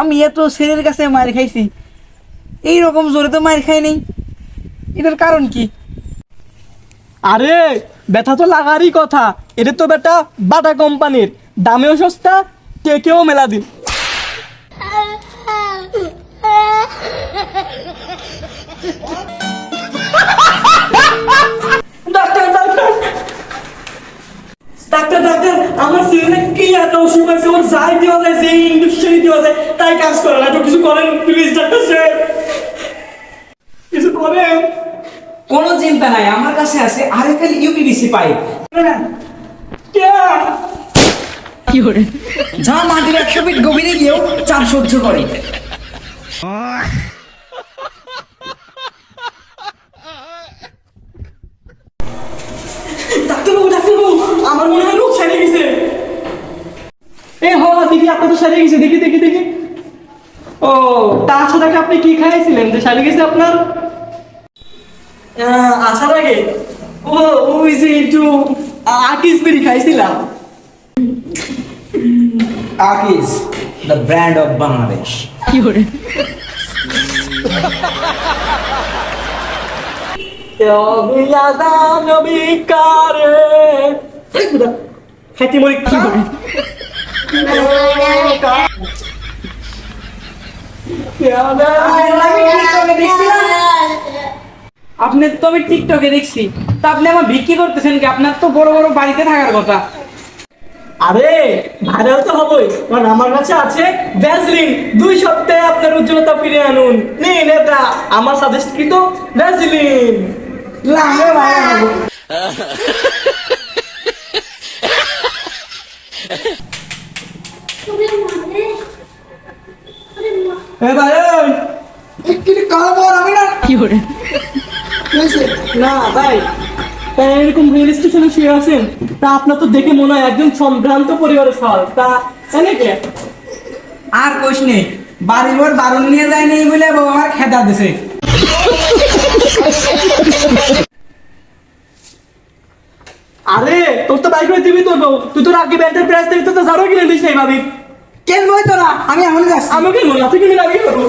আমি এত ছেলের কাছে মার খাইছি, এইরকম জোরে তো মার খাই নাই। এটার কারণ কি? আরে ব্যথা তো লাগারই কথা। এটা তো বেটা বাটা কোম্পানির, দামেও সস্তা, টেকেও মেলা দিন। ডাক্তার ডাক্তার ডাক্তার ডাক্তার, আমার ছেলে কি একটা অসুখ আছে, ওর যাই দেওয়া যায়, যে ইঞ্জেকশন দেওয়া যায় তাই কাজ করে না। একটু কিছু করেন প্লিজ ডাক্তার সাহেব, কিছু করেন। কোনো চিন্তা নাই, আমার কাছে আছে আরএফএল ইউপিভিসি পাইপ। যা মাটির 100 ফিট গভীরে গিয়েও চাপ সহ্য করে। ডাক্তারবাবু ডাক্তারবাবু, আমার মনে হয় রোগ সেরে গেছে। দেখি আপনার তো সেরে গেছে, দেখি দেখি দেখি। ও তাছাড়া কি আপনি কি খাইছিলেন যে সেরে গেছে আপনার? আসার আগে ওই যে একটু আকিস বেরি খাইছিলাম। Akij, the brand of Bangladesh. খাইতে মরি কি করে? আপনি তো আমি টিকটকে দেখছি, তা আপনি আমার বিক্রি করতেছেন কি? আপনার তো বড় বড় বাড়িতে থাকার কথা। আরে ভাইরাল তো হবই, কারণ আমার কাছে আছে ভ্যাসলিন। 2 সপ্তাহে আপনার উজ্জ্বলতা ফিরে আনুন। নিন এটা আমার সাজেস্টকৃত ভ্যাসলিন। লাগে ভাই হবো। এ ভাই কি খবর? আমি না না ভাই, তা এরকম রেল স্টেশনে শুয়ে আছেন, তা আপনার তো দেখে মনে হয় একজন সম্ভ্রান্ত পরিবারের ফল। তা জানে কে? আর কোশ নেই, বাড়ি ঘর বারণ নিয়ে যায় নেই বলে বউ আমার খেদা দিছে। আরে তোর তো বাইক করে দিবি, তোর বউ। তুই তোর আগে ব্যান্ডের প্রাইস থেকে তো জারো কিনে দিস নাই ভাবি। কেন বই তোরা? আমি এখন যাচ্ছি। আমি কিনবো না, তুই কিনে আগে করবো।